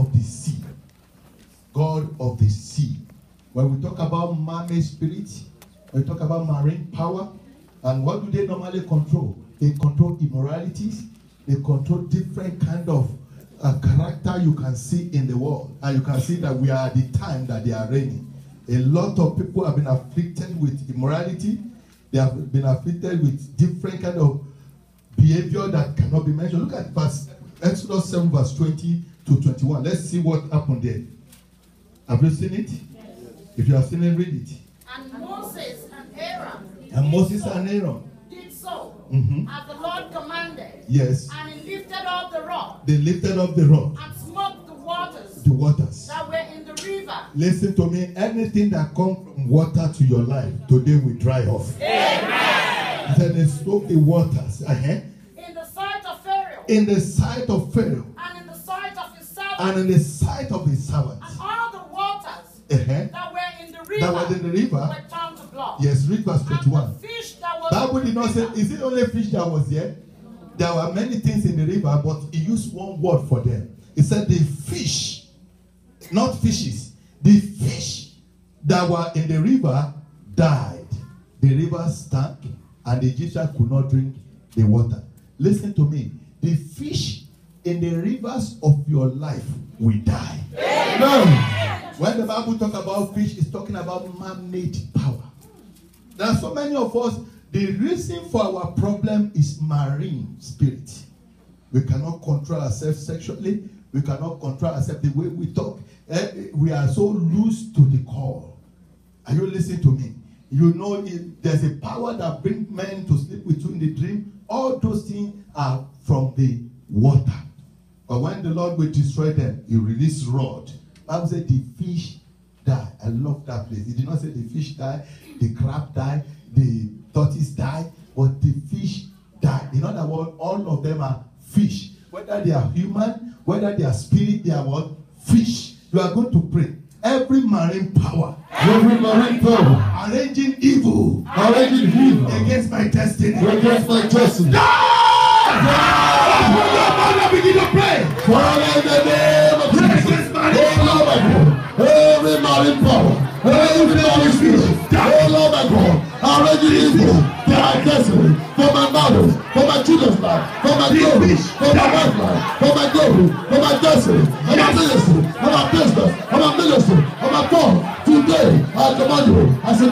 of the sea. God of the sea. When we talk about man-made spirit, when we talk about marine power, and what do they normally control? They control immoralities. They control different kind of character you can see in the world. And you can see that we are at the time that they are reigning. A lot of people have been afflicted with immorality. They have been afflicted with different kind of behavior that cannot be mentioned. Look at Exodus 7 verse 20 to 21. Let's see what happened there. Have you seen it? Yes. If you have seen it, read it. And Moses and Aaron. Did so. As the Lord commanded. Yes. And he lifted up the rod. They lifted up the rod. And smote the waters. The waters. That were in the river. Listen to me. Anything that comes from water to your life, today will dry off. Amen. He said they smote the waters. In the sight of Pharaoh. In the sight of Pharaoh. And in the sight of his servants. And in the sight of his servants. And all the waters that were in the river. Were turned to blood. Yes, read verse 21. And the fish that was Bible did not say, is it only fish that was there? There were many things in the river, but he used one word for them. He said the fish, not fishes, the fish that were in the river died. The river stank, and the Egyptians could not drink the water. Listen to me. The fish in the rivers of your life will die. Amen. When the Bible talks about fish, it's talking about man-made power. There are so many of us, the reason for our problem is marine spirit. We cannot control ourselves sexually. We cannot control ourselves the way we talk. We are so loose to the call. Are you listening to me? You know, there's a power that brings men to sleep with you in the dream. All those things are from the water. But when the Lord will destroy them, he released rod. Bible said the fish die. I love that place. He did not say the fish die, the crab die, the tortoise die, but the fish die. In other words, all of them are fish. Whether they are human, whether they are spirit, they are what? Fish. You are going to pray. Every marine power arranging evil against my destiny. Begin to pray. Father, in the name of Jesus. Oh Lord my God. Every marine power, every marine spirit. Oh Lord my God. Arranging evil for my destiny, for my marriage, for my children's life, for my glory, for my wife's life, for my glory, for my destiny, for my ministry, for my business, for my ministry, for my phone. Today, I command you. I say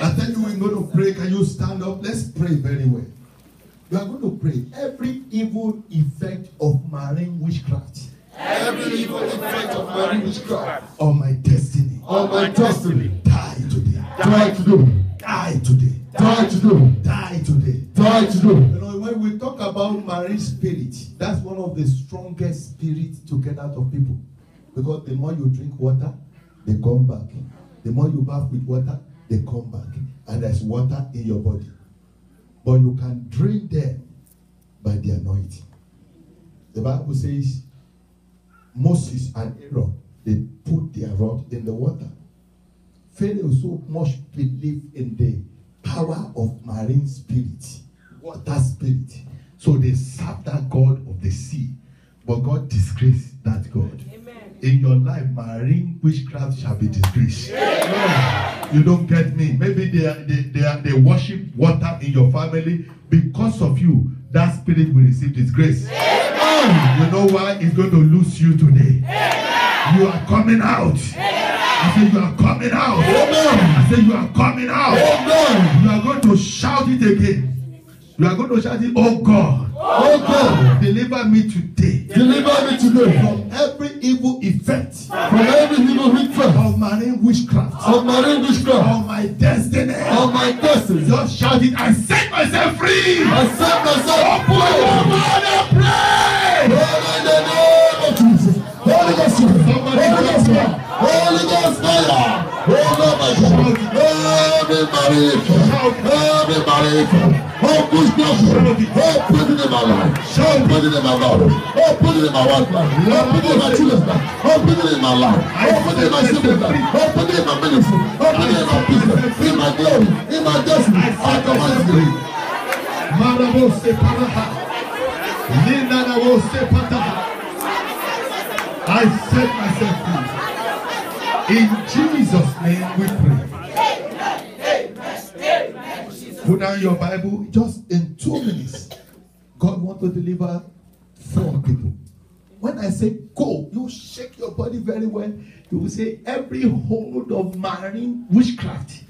I tell you, we're going to pray. Can you stand up? Let's pray very well. We are going to pray. Every evil effect of marine witchcraft. Every evil effect of marine witchcraft on my destiny. On my destiny. Die today. Die today. Die today. Die today. Die today. Die today. You know, when we talk about marine spirit, that's one of the strongest spirits to get out of people. Because the more you drink water, they come back. The more you bath with water, they come back. And there's water in your body. But you can drain them by the anointing. The Bible says Moses and Aaron, they put their rod in the water. Pharaoh so much believed in the power of marine spirit, water spirit. So they served that God of the sea. But God disgraced that God. Amen. In your life, marine witchcraft shall be disgraced. No, you don't get me. Maybe they worship water in your family. Because of you, that spirit will receive disgrace. Amen. You know why? It's going to lose you today. Amen. You are coming out. Amen. I say you are coming out. Amen. I say you are coming out. Amen. You are going to shout it again. You are going to shout it, oh God. Oh God. Deliver me today. Deliver me today. From every evil effect. From every evil effect. Of marine witchcraft. Of marine witchcraft. Of my destiny. Of my destiny. Just shout it. I set myself free. I set myself free. Open your mouth and pray. Oh, push me. Oh, put it in my life. Oh, put it in my life. Oh, put it in my wife's life. Oh, put it in my children's life. Oh, put it in my life. Oh, put it in my siblings' life. Oh, put it in my ministry. Oh, put it in my business. In my glory. In my destiny. I command it to be. I set myself free. In Jesus' name we pray. Put down your Bible. Just in 2 minutes, God wants to deliver 4 people. When I say go, you shake your body very well. You will say every hold of marine witchcraft,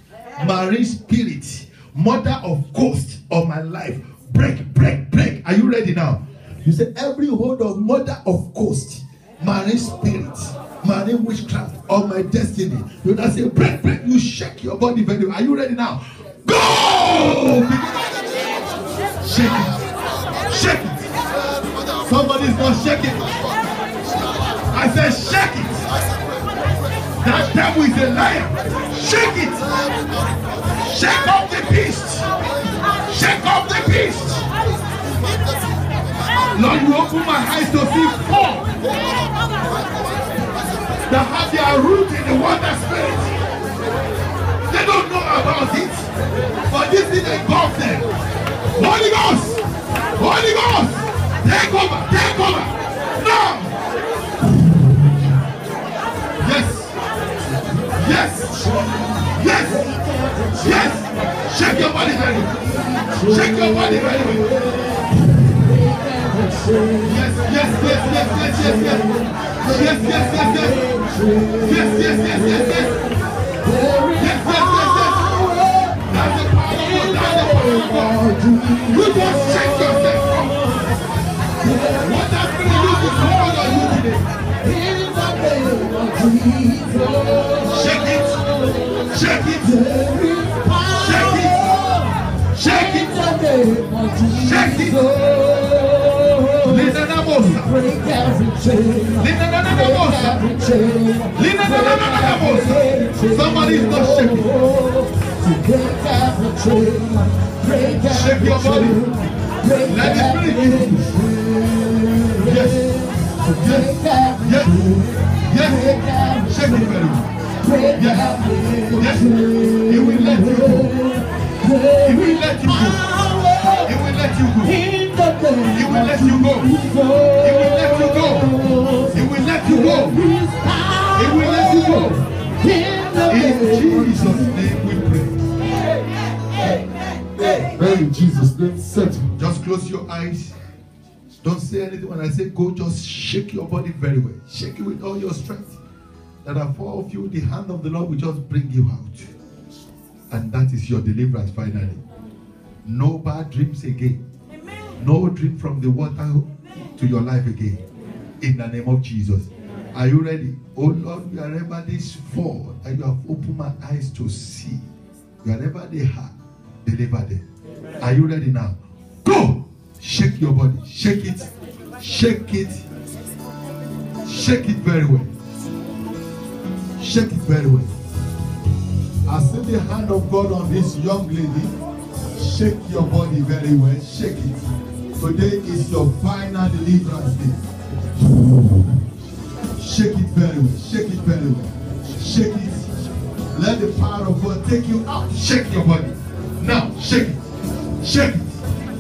marine spirit, mother of ghost of my life, break, break, break. Are you ready now? You say every hold of mother of ghost, marine spirit, marine witchcraft of my destiny. You now say break, break. You shake your body very well. Are you ready now? Go! Shake it. Shake it. Somebody's not shaking. I said shake it. That devil is a liar. Shake it. Shake off the beast. Shake off the beast. Lord, you open my eyes to see 4 that have their root in the water spirit. They don't know about it, but this thing engulfs them. Holy Ghost! Holy Ghost! Take over! Take over! Now! Yes! Yes! Yes! Yes! Shake your body very well. Shake your body very well. Yes, yes, yes, yes, yes, yes, yes. Yes, yes, yes, yes. Yes, yes, yes, yes, yes. Yes, yes, yes, yes. That's the power of God. That's the power of God. You just shake yourself up. What has been used is hold on you today. Shake it. Shake it. Shake it. Shake it. Shake it. Lina Namosa. Lina Namosa. Lina Namosa. Somebody is not shaking. Shake your body. Let the spirit use you. Yes. Yes. Yes. Yes. Shake it very well. Yes. Yes. He will let you go. He will let you go. He will let you go. He will let you go. He will let you go. He will let you go. He will let you go. In Jesus' name we pray. In Jesus' name, settle. Just close your eyes. Don't say anything. When I say go, just shake your body very well. Shake it with all your strength. That are 4 of you, the hand of the Lord will just bring you out. And that is your deliverance finally. No bad dreams again. No dream from the water to your life again. In the name of Jesus. Are you ready? Oh Lord, wherever these 4 that you have opened my eyes to see, wherever they are, deliver them. Are you ready now? Go! Shake your body. Shake it. Shake it. Shake it very well. Shake it very well. I see the hand of God on this young lady. Shake your body very well. Shake it. Today is your final deliverance day. Shake it very well. Shake it very well. Shake it. Let the power of God take you out. Shake your body. Now, shake it. Shake it.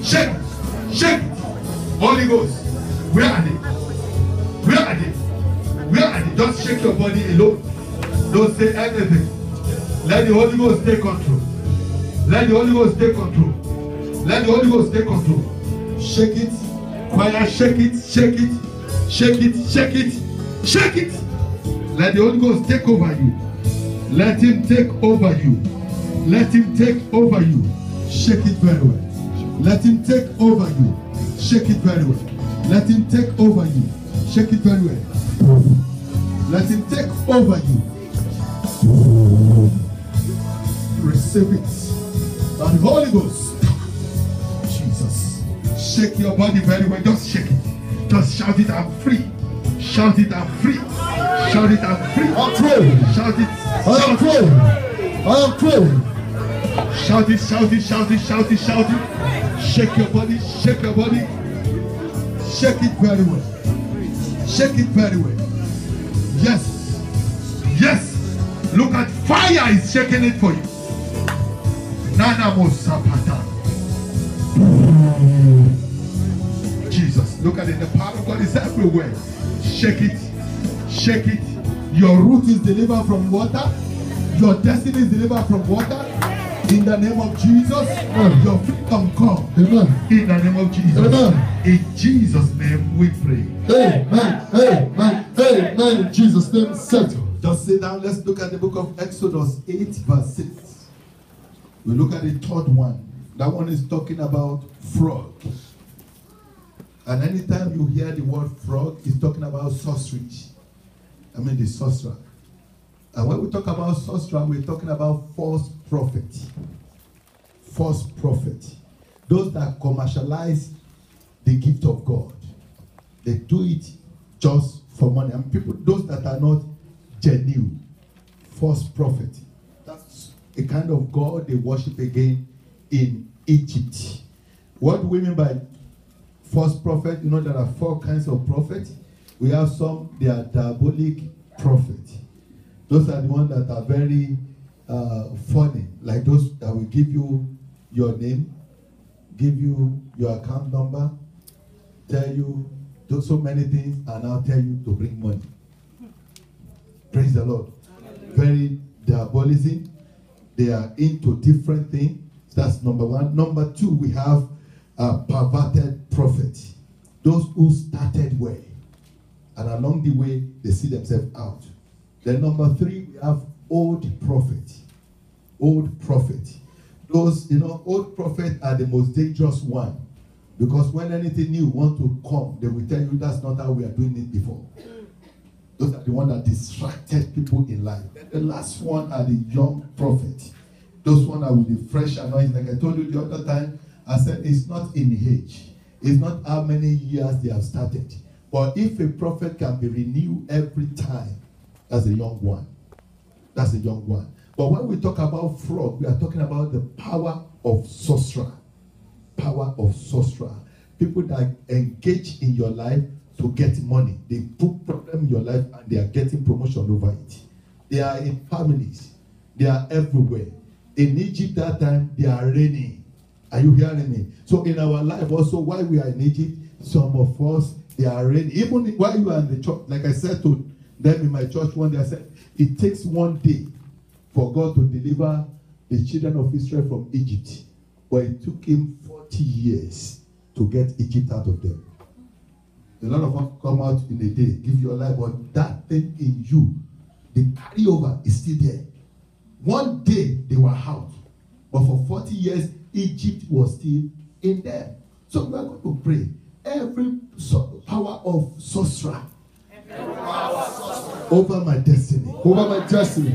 Shake it. Shake it. Holy Ghost. Where are they? Where are they? Where are they? Just shake your body alone. Don't say anything. Let the Holy Ghost take control. Let the Holy Ghost take control. Let the Holy Ghost take control. Shake it. Choir, shake it. Shake it. Shake it. Shake it. Shake it. Let the Holy Ghost take over you. Let him take over you. Let him take over you. Shake it very well. Let him take over you. Shake it very well. Let him take over you. Shake it very well. Let him take over you. Receive it. And Holy Ghost. Jesus. Shake your body very well. Just shake it. Just shout it, I'm free. Shout it, I'm free. Shout it, I'm free. I'm free. Shout it. I am free. I am free. Shout it, shout it, shout it, shout it, shout it. Shake your body, shake your body. Shake it very well. Shake it very well. Yes. Yes. Look at fire is shaking it for you. Nana Mosapata. Jesus. Look at it. The power of God is everywhere. Shake it. Shake it. Your root is delivered from water. Your destiny is delivered from water. In the name of Jesus, your freedom come. Amen. In the name of Jesus. Amen. In Jesus' name we pray. Amen. Amen. Amen. In Jesus' name, settle. Just sit down. Let's look at the book of Exodus 8, verse 6. We look at the third one. That one is talking about frog. And anytime you hear the word frog, it's talking about sorcery. I mean the sorcerer. And when we talk about sorcerer, we're talking about false prophet. False prophet. Those that commercialize the gift of God. They do it just for money. And people, those that are not genuine, false prophet. That's a kind of God they worship again in Egypt. What do we mean by false prophet? You know, there are 4 kinds of prophets. We have some, they are diabolic prophets. Those are the ones that are very funny, like those that will give you your name, give you your account number, tell you do so many things, and I'll tell you to bring money. Praise the Lord. Very diabolism. They are into different things. That's number 1. Number 2, we have perverted prophets. Those who started well, and along the way, they see themselves out. Then number 3, we have old prophet. Old prophet. Those, old prophets are the most dangerous one. Because when anything new wants to come, they will tell you that's not how we are doing it before. Those are the ones that distracted people in life. Then the last one are the young prophets. Those ones are with the fresh anointing. Like I told you the other time, I said it's not in age. It's not how many years they have started. But if a prophet can be renewed every time, that's a young one. That's a young one. But when we talk about fraud, we are talking about the power of sorcerer. Power of sorcerer. People that engage in your life to get money. They put problem in your life and they are getting promotion over it. They are in families. They are everywhere. In Egypt that time, they are reigning. Are you hearing me? So in our life also, while we are in Egypt, some of us, they are reigning. Even while you are in the church, like I said to them in my church one day, I said, it takes one day for God to deliver the children of Israel from Egypt. But it took him 40 years to get Egypt out of them. A lot of us come out in a day, give your life, but that thing in you, the carryover is still there. One day they were out, but for 40 years, Egypt was still in them. So we are going to pray. Every power of sorcerer over my destiny,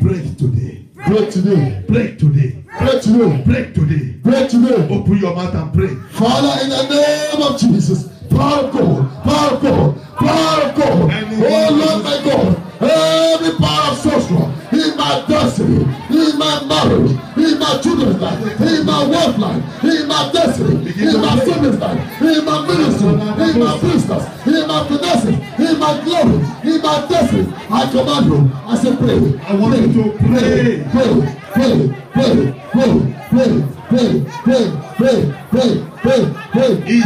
break today. Break today. Break today. Break today. Break today. Break today. Open your mouth and pray. Father, in the name of Jesus, power of God, power of God, power of God. Oh Lord my God, every power of sorcerer in my destiny, in my marriage, in my children's life, in my work life, in my destiny, in my siblings' life, in my ministry, in my business, in my finances, in my glory, in my destiny, I command you, I say pray. I want you to pray.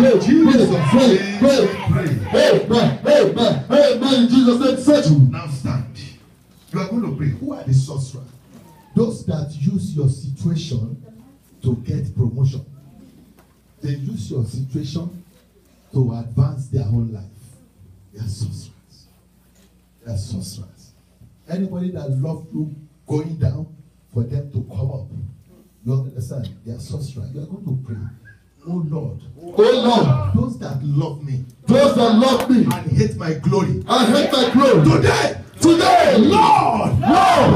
In Jesus' name, Amen. In Jesus' name, settle. Now stand. You are going to pray. Who are the sorcerers? Those that use your situation to get promotion. They use your situation to advance their own life. They are sorcerers. They are sorcerers. Anybody that loves you going down, for them to come up. You understand? They are sorcerers. You are going to pray. Oh Lord. Oh Lord. Those that love me. Those that love me. And hate my glory. I hate my glory. Today, Lord,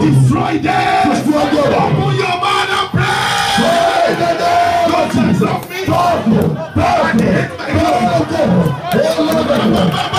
destroy them. Destroy them. Open your mouth and pray. Those that love me. And hate my glory.